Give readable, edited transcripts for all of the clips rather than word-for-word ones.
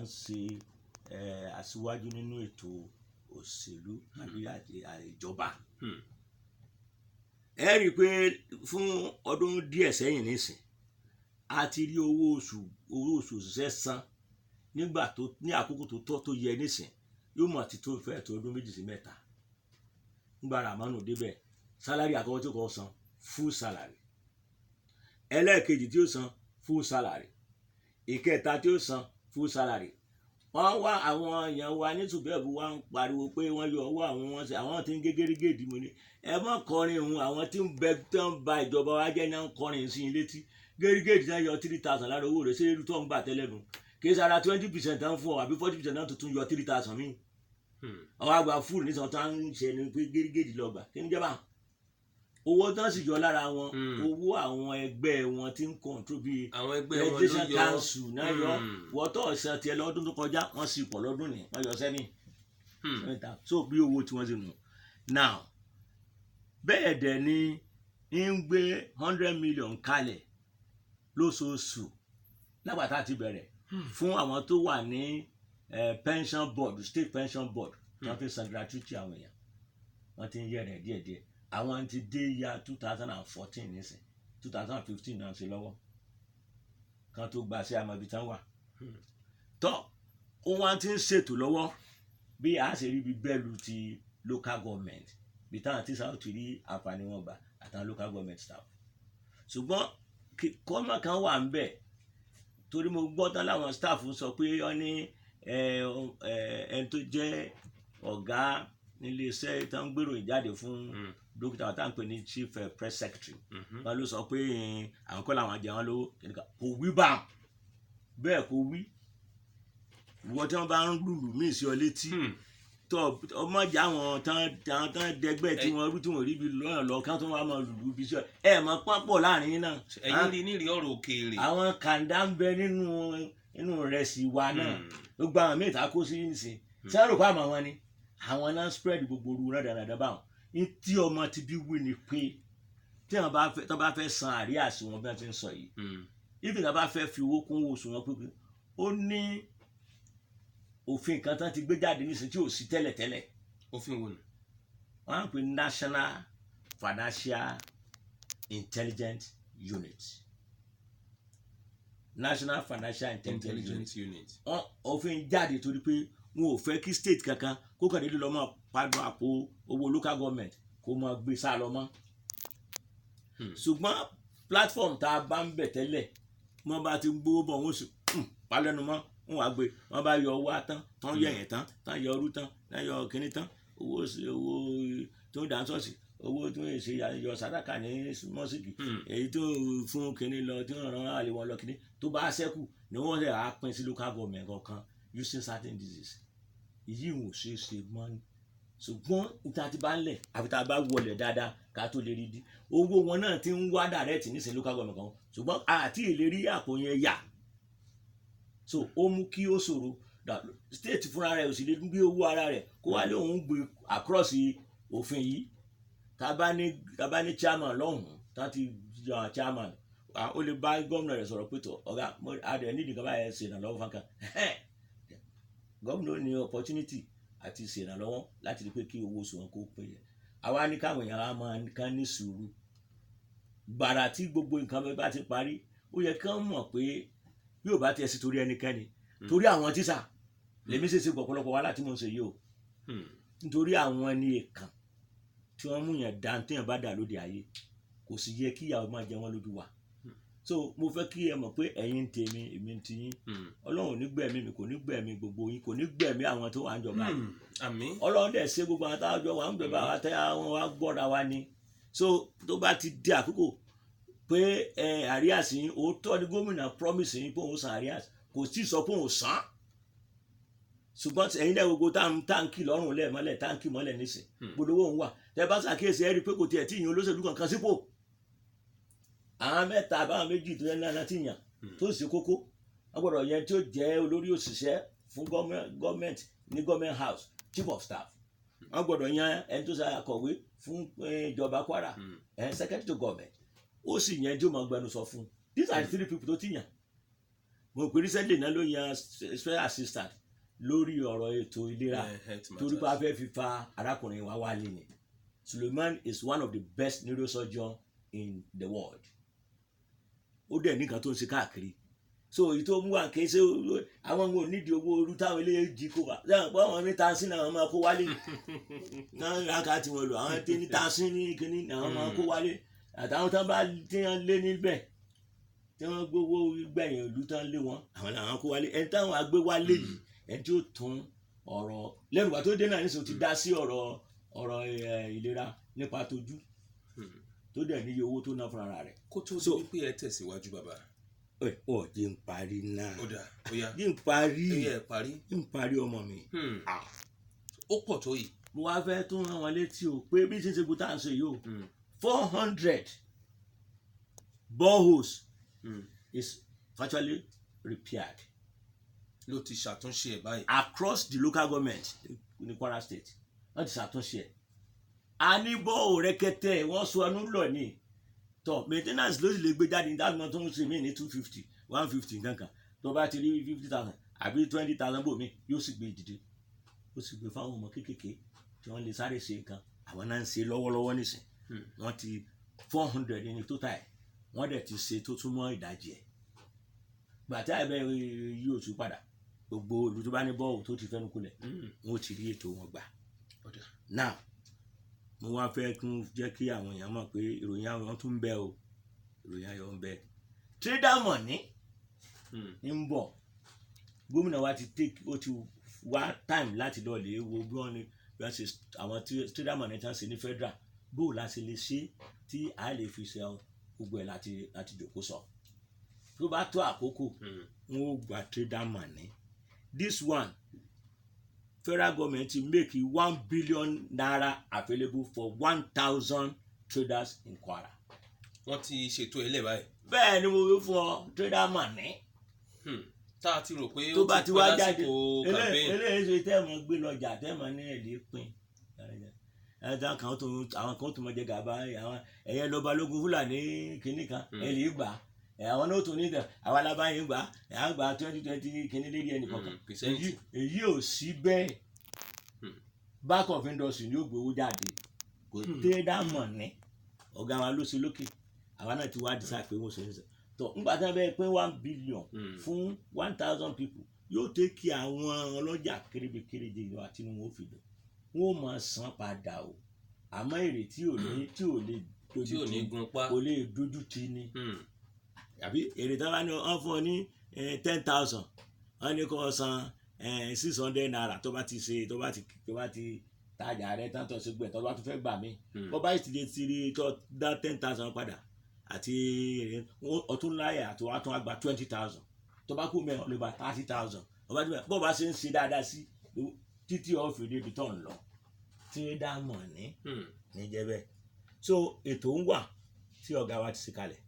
ń ṣe aṣíwájú nínú ètò òṣèlú àbí ìjọba. Ẹ rí i pé fún ọdún díẹ̀ sẹ́yìn nísìn a ti rí owó oṣù òṣìṣẹ́ san nígbà tó ní àkókò tó tọ́ tó yẹ nísìn yóò mọ̀ àti tó fẹ́ tó ọdún 2 sí 3 nígbà Ràmánù débẹ̀ sálárì àkọ́kọ́ tí kò san full salary, ẹlẹ́ẹ̀kejì tí ó san full salary, ìkẹta tí ó san full salary. Wọ́n wá àwọn èèyàn wa ní Tùbẹ́ẹ̀bù wa ń pariwo pé wọ́n yọ owó àwọn tí ń gé gérégédì mo ní ẹ má kọrin òun àwọn tí ń bẹ tán ba ìjọba wa jẹ́ náà ń kọrin sí i létí gérégédì náà yọ 3,000 lára owó rẹ̀ ṣé irú tó ń gbà tẹ́lẹ̀ nù kì í sara 20% tán fún ọ àbí 40% náà tuntun yọ 3,000 míì àwọn àgbà fúlù nísàn tó ń ṣe ni pé gérégédì lọ gbà kí ni jẹ́ báwọn owó tán sì yọ lára wọn owó àwọn ẹgbẹ́ wọn tí ń kọ̀ǹtró bíi legislation council náà yọ wọ́tọ̀ ọ̀sẹ̀ tiẹ̀ lọ́dún tó kọjá wọ́n sì pọ̀ lọ́dún ní wọ́n yọ sẹ́mi so bí owó tí wọ́n ti nù now bẹ́ẹ̀ dẹ̀ ni ń gbé 100 million kalẹ̀ lóṣooṣù lágbàtà ti bẹ̀rẹ̀ fún àwọn tó wà ní pension board state pension board wọ́n fi san gratuity àwọn èèyàn wọ́n ti ń yẹ rẹ̀ díẹ̀díẹ̀ àwọn ti dé ya 2014 nísìn 2015 náà ṣe lọ́wọ́ kan tó gba sí àmọ́bí tán wà tọ́ wọ́n ti ń ṣètò lọ́wọ́ bí a ṣe rí bí bẹ́ẹ̀lù ti local government bí táwọn tí sáà ti rí àǹfààní wọn gbà àtàwọn local government staff ṣùgbọ́n kọ́mọ kan wà ń bẹ̀ torí mo gbọ́ tán láwọn staff sọ pé wọ́n ní ẹni tó jẹ́ ọ̀gá nílé iṣẹ́ tó ń gbèrò ìjáde fún dókítà tá à ń pè ní chief press secretary wọn ló sọ pé àwọn kọ́ làwọn jẹ wọn lówó kò wí bá bẹ́ẹ̀ kò wí ìwọ tí wọ́n bá ń lùlù míì sí ọ létí tó ọmọdé àwọn tán dẹgbẹ́ tí wọ́n rú tí wọ́n rí bí lọ́yàn lọ kán tó wá máa lùlù bí sọ ẹ̀ mọ́ pápọ̀ láàrin náà. ẹ̀yin rí nírí ọ̀rọ̀ òkèèrè. àwọn kàńdá ń bẹ nínú rẹsì wa náà gbogbo àwọn míì tá a kó sí nísìn sẹ́rù pa àmọ́ wọn ni àwọn náà spread gbogbo oru náà dáadáa báwọn tí ọmọ ti bí wí ni pé tí wọn bá fẹ́ san àríyá sí wọn bí wọn ti ń sọ yìí ibi tí wọn bá fẹ́ fi owó kún oṣù wọn pé ó ní òfin kan tán ti gbé jáde nísìnyí tí ò sí tẹ́lẹ̀tẹ́lẹ̀. òfin wo ni. wọ́n á pè National Financial Intelligence Unit. National Financial Intelligence Unit. òfin jáde torí pé wọn ò fẹ́ kí state kankan kó kàn déédéé lọ mọ́ pàdé àpò owó local government kó mọ́ gbé sá lọ mọ́. ṣùgbọ́n platform tá a bá ń bẹ̀ tẹ́lẹ̀ wọ́n bá ti gbówó bọ̀ wọ́n sì palẹ́nu mọ́ wọ́n wá gbé wọ́n bá yọ owó atán tán yọ ẹ̀yìn tán yọ ọrú tán yọ kínní tán owó tó ń dá ṣọ́ọ̀ṣì owó tó ń ṣe yọ sàdákà ní mọ́síkì èyí tó fún kínní lọ tí wọ́n rán àlè wọn lọ kínní tó bá ṣẹ́kù ni wọ́n ṣe á pín sí local government kankan using certain diseases èyí ò ṣe é ṣe mọ́ ni ṣùgbọ́n níta ti bá ń lẹ̀ àfi tá a bá wọlé dáadáa ká tó lè rí di owó wọn náà ti ń wá direct nísìnyí local government kan ṣùgbọ́n àti ìlérí àpò yẹn yà so ó mú kí ó ṣòro state fúnra rẹ̀ ò sì lè gbé owó ara rẹ̀ kó wá lé òun gbé across òfin yìí tá a bá ní chairman lọ́hùn-ún tá a ti yan chairman ó lè bá gómìnà rẹ̀ sọ̀rọ̀ pé tó ọ̀gá adẹ̀ nídìí kan báyẹn ṣe ìrànlọ́wọ́ fún kan gómìnà ní opportunity àti ṣe ìrànlọ́wọ́ láti rí pé kí owó oṣù wọn kó pé yẹ àwa ní káwọn èèyàn á máa kán ní sùúrù gbàrà tí gbogbo nǹkan bá ti parí ó yẹ kí wọ́n mọ̀ pé bí ò bá tiẹ̀ sí torí ẹnikẹ́ni torí àwọn tíṣà lèmi ṣe ọ̀pọ̀lọpọ̀ wàhálà tí mo ń ṣe yìí o nítorí àwọn ẹni èkán tí wọ́n mú yàn dá téèyàn bá dà lóde ayé kò sì yẹ kí ìyàwó máa jẹ wọ́n lójú wa so mo fẹ́ kí ẹ mọ̀ pé ẹ̀yin ń tèmi èmi ń tiyín ọlọ́run ní gbẹ̀mí mi kò ní gbẹ̀mí gbogbo yín kò ní gbẹ̀mí àwọn tó wà ń jọba àmín ọlọ́run dẹ̀ ṣe gbogbo àwọn táwọn jọ wà ń jọba àwọn táwọn wà gbọ́ra wa ni so tó bá ti di àkókò pé àríyàs yín òótọ́ ni gómìnà promise yín pé òun san àríyàs kò tí ì sọ pé òun san ṣùgbọ́n ẹ̀yin náà gbogbo táǹkì lọ́rùn lẹ́ẹ̀mọ́lẹ̀ táǹkì mọ́lẹ̀ nísìn gbogbo òun wà tẹ́ bá ṣàkíyèsí ẹ rí i pé kò tiẹ̀ tí ìyẹn olóṣèlú kankan sípò àwọn mẹ́ta àbáwọn méjì tó yẹn náà ti yàn tó sì kókó wọ́n gbọ́dọ̀ yẹn tí ó jẹ́ olórí òṣìṣẹ́ fún gọ́ọ̀mẹ̀ntì ní gọ́ọ̀mẹ̀ntì house chief of staff wọ́n gbọ́dọ̀ yan ẹni tó ṣe akọ̀wé fún ìjọba Kwara secretary to government ó sì yẹn tí ó máa gbẹnusọ fún these are the 3 people tó ti yàn mo pè recently náà ló yan special assistant lórí ọ̀rọ̀ ètò ìlera torí pé a fẹ́ fi fa arákùnrin wa wálé ni. Suleiman is one of the best neurosurgeons in the world. Ó dẹ̀ nìkan tó ń ṣe káàkiri. So èyí tó mú wa kì í ṣe àwọn ohun onídìí owó orú táwọn eléyìí jí kó wa lẹ́yìn pé àwọn ní tansin náà wọ́n máa kó wálé náà rákà tí wọ́n lò àwọn tí ní tansin ní kíní náà wọ́n máa kó wálé àtàwọn tí wọ́n bá tí wọ́n lé níbẹ̀ tí wọ́n gbowó gbẹ̀yìn ìlú tán lé wọn àwọn làwọn kó wálé ẹni táwọn agbé wálé yìí ẹni tí ó tún ọ̀rọ̀ lẹ́nu ìgbà tó dé náà níṣẹ́ ti dá sí ọ̀rọ̀ ìlera nípa tójú tó dẹ̀ níye owó tó ná fúnra rẹ̀. kó tó di wípé ẹ tẹ̀síwájú bàbá. Ọ̀ jẹ́ ń parí náà. ó dà ó yá jẹ́ ń parí. ẹ parí. ń parí ọmọ mi. ó pọ̀ tó yìí. mo wá fẹ́ tún rán wọn létí o pé bí ṣíṣe kú tá à ń sọ yìí o 400 boreholes is virtually repaired. ló ti ṣàtúnṣe ẹ̀ báyìí. across the local government ní Kwara State wọ́n ti ṣàtúnṣe ẹ̀. a ní bọ́ọ̀ rẹ́kẹ́tẹ́ wọ́n sọ ẹnu lọ ní tọ maintenance ló sì lè gbé jáde dágbọn tó ń ṣe mí ní 250 150 nǹkan tó bá ti rí 50,000 àbí 20,000 bò mí yóò sì gbé dìde ó sì gbé fáwọn ọmọ kéékèèké tí wọ́n lè sáré ṣe nǹkan àwọn náà ń ṣe lọ́wọ́lọ́wọ́ nísìn wọ́n ti 400 ní tó táì wọ́n dẹ̀ ti ṣe tó túmọ̀ ìdajì ẹ̀ gbàtí àìbẹ̀ yí oṣù padà gbogbo ìlú tó bá ní bọ́ọ̀lù tó ti fẹ́nu kulẹ̀ wọ́n ti rí ètò wọn gbà now mo wá fẹ́ tún jẹ́ kí àwọn èèyàn mọ̀ pé ìròyìn àwọn tún ń bẹ o ìròyìn ayọ̀ ń bẹ trader money ń bọ̀ gómìnà wa ti take ó ti wá time láti lọ lè wo bí wọ́n ní bí wọ́n ṣe àwọn trader money tí wọ́n ṣe ní federal bó la ṣe lè ṣe tí a lè fi ṣe gbogbo ẹ̀ láti jòkó sọ tó bá tó àkókò wọn ò gba trader money this one federal government to make 1 billion naira available for 1,000 traders in Kwara. wọ́n ti ṣètò ilé báyìí. bẹ́ẹ̀ ni mo wí fún ọ trader money. tá a ti rò pé tó bá ti wá jáde campaign. eléyìí tẹ́ mọ̀ gbé lọ́jà tẹ́ mọ̀ ní ẹ̀lẹ́ pin àwọn kan tó mọ̀ jẹ gàba àwọn ẹ̀yẹ lọ́ba lógun Fúlàní kìnnì kan ẹ̀lẹ́ gbà àwọn náà tó ní ìtàn àwọn alábáyé gbà àwọn gbà 2020 kìnnì lédi ẹnì kọ̀ọ̀kan èyí ò sí bẹ́ẹ̀ back of industry ni ó gbowó jáde kò trader money ọ̀gá wa ló ṣe lókè àwa náà ti wá dísà pé wọ́n ṣe ń sẹ́ tó ńgbà tí wọ́n bẹ́ẹ̀ pín 1 billion fún 1,000 people yóò tẹ́ kí àwọn ọlọ́jà kéréje ìlú àti inú wọn ò fi dùn wọ́n máa san padà o àmọ́ èrè tí ò lè dojú ti ni àbí èrè tí wọ́n bá ní wọ́n fún ọ ní 10,000 wọ́n ní kó san 600 naira tó bá ti ṣe tó bá ti tajà rẹ tán tó ṣe gbẹ tó bá tún fẹ́ gbà mí bó bá ti lè ti rí tó dá 10,000 padà àti ọtún láyà àti wàá tún wá gba 20,000 tó bá kú mẹ́rin lè gba 30,000 bó bá ṣe ń ṣe dáadáa sí títí ọ̀fì débi tó ń lọ trader money níjẹ́ bẹ́ẹ̀ so ètò ń wà tí ọ̀gá wa ti ṣe kalẹ̀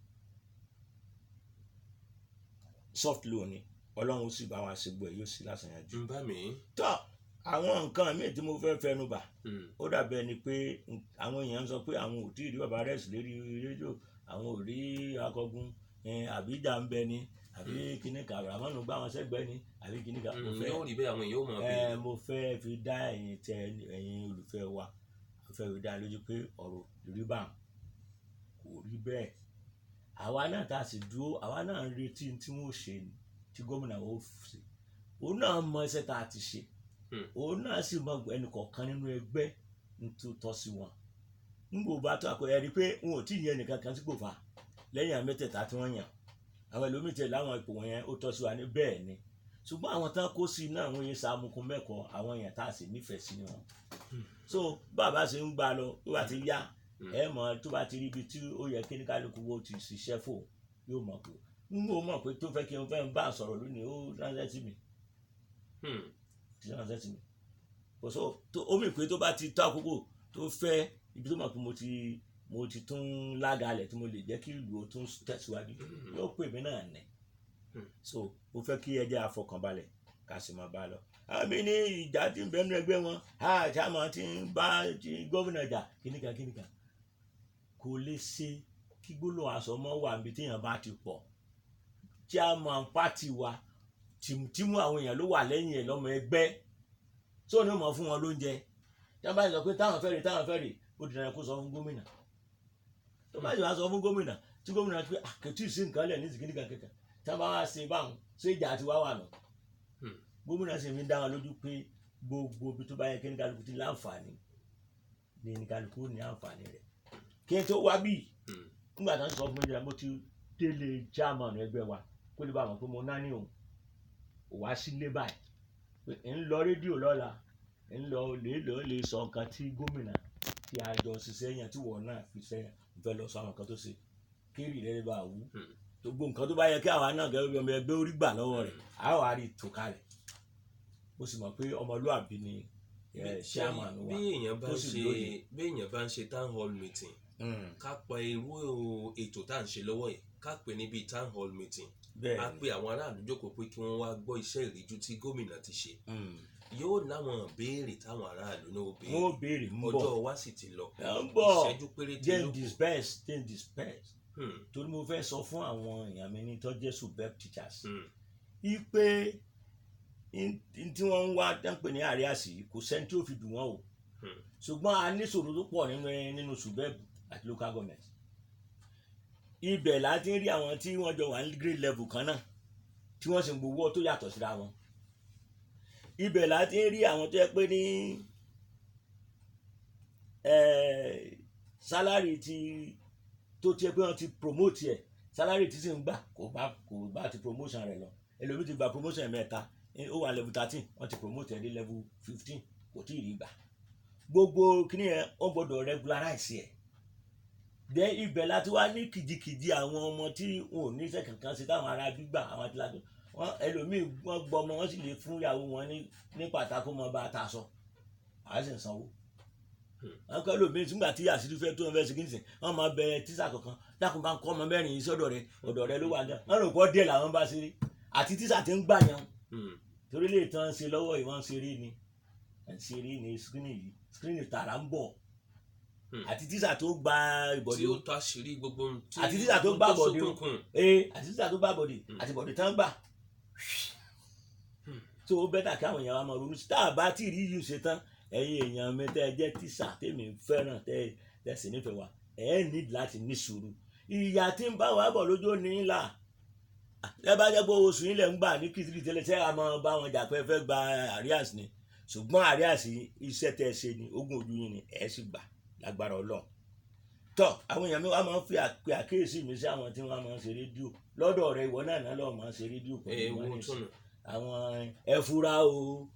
soft loan ni ọlọ́run sì bá wa ṣe gbọ́ ẹ̀ yóò sì lásàyànjú. ń bá mi. tọ́ àwọn nǹkan míì tí mo fẹ́ fẹnu bà ó dàbẹ̀ ni pé àwọn èèyàn sọ pé àwọn ò tí ì rí bàbá rẹ̀ sí lérí rédíò àwọn ò rí akọgun àbíjà ń bẹ ni àbí kíní kan àmọ́nù gbá wọn sẹ́gbẹ́ ni àbí kíní kan mo fẹ́ yóò rí bẹ́ẹ̀ àwọn èèyàn ò mọ̀ bí. mo fẹ́ fi dá ẹ̀yin olùfẹ́ wa mo fẹ́ fi dá lójú pé ọ̀rọ̀ rí bá kò rí bẹ́ẹ̀ àwa náà tá a sì dúró àwa náà ń retí tí wọ́n ṣe tí gómìnà ó ṣe òun náà mọ iṣẹ́ tá a ti ṣe òun náà sì mọ ẹnì kọ̀ọ̀kan nínú ẹgbẹ́ nítòótọ́ sí wọn nígbò bá tó àkọyẹ rí pé wọn ò tí ì yẹn nìkan kan sí gbòfà lẹ́yìn àwọn mẹ́tẹ̀ẹ̀ta tí wọ́n yàn àwọn ẹlòmíì tẹ̀ láwọn ipò wọn yẹn ó tọ́ sí wa ní bẹ́ẹ̀ ni ṣùgbọ́n àwọn tán kó sí náà wọ́n yẹn sàmùkún mẹ́kọ̀ọ́ àwọn èèyàn tá a sì nífẹ̀ẹ́ sí wọn so bàbá ṣe ń gbà lọ tó bá ti yá ẹ mọ̀ tó bá ti rí ibi tí ó yẹ kí ní kálukú wo ti ṣiṣẹ́ fò yóò mọ̀ pé n kò mọ̀ pé tó fẹ́ kí n fẹ́ bá a sọ̀rọ̀ lónìí ó ránṣẹ́ sí mi ránṣẹ́ sí mi kò sọ omi pé tó bá ti tó àkókò tó fẹ́ ibi tó mọ̀ pé mo ti tún lágalẹ̀ tí mo lè jẹ́ kí ìlú ó tún tẹ̀síwájú yóò pè mí náà nẹ̀ so mo fẹ́ kí ẹ jẹ́ àfọkànbalẹ̀ ká sì máa bá a lọ. àmì ní ìjà tí ń bẹnu ẹgbẹ́ wọn àmọ́ tí ń bá gómìnà jà kíníkan kò lè ṣe kí gbólóhùn aṣọ mọ́ wà níbi téèyàn bá ti pọ̀ chairman party wa tìmù àwọn èèyàn ló wà lẹ́yìn ẹ̀ lọ́mọ ẹgbẹ́ tó ní mọ̀ fún wọn lóúnjẹ tí wọ́n bá sọ pé táwọn fẹ́ rè ó di dandan kó sọ fún gómìnà tó bá sì wá sọ fún gómìnà tí gómìnà pé àkẹ́tù sí nǹkan lẹ̀ ní ìsìnkí nìkan kẹ̀kẹ́ tí wọ́n bá wá ṣe báwọn ṣé ìjà àti wá wà nù gómìnà sì fi dá wọn lójú pé gbogbo ibi tó bá yẹ kí ní kálukú ti láǹfààní ní kálukú ní àǹfààní rẹ̀ kí n tó wá bíi nígbà tó ń sọ fún mi jẹ́ mo ti délé chairman ẹgbẹ́ wa kó lè bá wọn pé mo náà ní òun wá sílé báyìí pé ń lọ rédíò lọ́la ń lọ lè sọ nǹkan tí gómìnà tí a jọ ṣiṣẹ́ yẹn tí wọ́n náà fi ṣe fẹ́ lọ sọ àwọn nǹkan tó ṣe kéré rẹ̀ bá wú gbogbo nǹkan tó bá yẹ kí àwa náà gẹ́gẹ́ bí ọmọ ẹgbẹ́ orí gbà lọ́wọ́ rẹ̀ a wà rí tó kalẹ̀ mo sì mọ̀ pé ọmọlúwàbí ni chairman wa bí èèyàn bá ń ṣe town hall meeting ká pa irú ètò tá à ń ṣe lọ́wọ́ yìí ká pè níbi town hall meeting a pe àwọn aráàlú jókòó pé kí wọ́n wá gbọ́ iṣẹ́ ìríjú tí gómìnà ti ṣe yóò láwọn béèrè táwọn aráàlú náà béèrè ọjọ́ wa sì ti lọ ìṣẹ́jú péréte ló kù then disperse torí mo fẹ́ sọ fún àwọn èèyàn mi ní tó jẹ́ subeb teachers ipe tí wọ́n ń wá dáńpẹ́ ní àríàsì kò sẹ́ni tí ó fi dùn wọ́n o ṣùgbọ́n a ní ìṣòro tó pọ̀ nínú subeb àti local government ibẹ̀ láti rí àwọn tí wọ́n jọ wà ní grade level kan náà tí wọ́n sì ń gbowó tó yàtọ̀ síra wọn ibẹ̀ láti rí àwọn tó yẹ pé ní salary tó tiẹ̀ pé wọ́n ti promote ẹ̀ salary tí sì ń gbà kò bá ti promotion rẹ̀ lọ ẹlòmí ti gba promotion mẹ́ta ó wà level 13 wọ́n ti promote ẹ̀ dé level 15 kò tí ì rí gbà gbogbo kíní yẹn wọ́n gbọ́dọ̀ regularize ẹ̀ dẹ ibẹ̀ láti wá ní kìjikìji àwọn ọmọ tí wọn ò níṣẹ́ kankan sí táwọn ará gbígbà àwọn àtìlágbé wọn ẹlòmíì wọn gbọ́ ọmọ wọn sì lè fún ìyàwó wọn ní pàtàkó mọ bá a ta sọ àá sì ń sanwó wọn kọ́ ẹlòmíì nígbà tí àṣírí fẹ́ tó wọn fẹ́ sí kìí sìn wọn máa bẹ tíṣà kankan dákun bá ń kọ́ ọmọ mẹ́rin yìí sọ́dọ̀ rẹ ọ̀dọ̀ rẹ ló wà náà wọn rò pọ̀ díẹ̀ làwọn bá ṣeré àti tíṣà ti ń gbà yẹn torí lè tán ṣe lọ́wọ́ ìwọ̀n ṣeré ni screen tààrà ń bọ̀ àti tíṣà tó gba ìbọ̀dé tí ó tó àṣírí gbogbo àti tíṣà tó gbà bọ̀dé àti tíṣà tó gbà bọ̀dé àti bọ̀dé tán gbà tó bẹ́tà kí àwọn èèyàn wa máa ronú sí tá a bá tí rí yìí ṣe tán ẹ̀yin èèyàn mi tẹ́ ẹ jẹ́ tíṣà tèmi fẹ́ràn tẹ́ ẹ sì nífẹ̀ẹ́ wa ẹ nídìí láti ní sùúrù ìyà tí ń bá wa bọ̀ lójó ní ńlá ẹ bá jẹ́ pé oṣù yín lẹ̀ ń gbà ní kìtìrì tẹ́lẹ̀ tẹ́ a máa bá wọn jà pé fẹ́ gba àríàsì ni ṣùgbọ́n àríàsì iṣẹ́ tẹ́ ẹ ṣe ni ogún ojú yín ni ẹ sì gbà lágbára Ọlọ́run tọ àwọn èèyàn mi wá máa ń fi àkíyèsí mi sí àwọn tí wọ́n máa ń ṣe rédíò lọ́dọ̀ rẹ̀ ìwọ náà lọ máa ń ṣe rédíò pẹ̀lú wọn ní àwọn ẹ fura o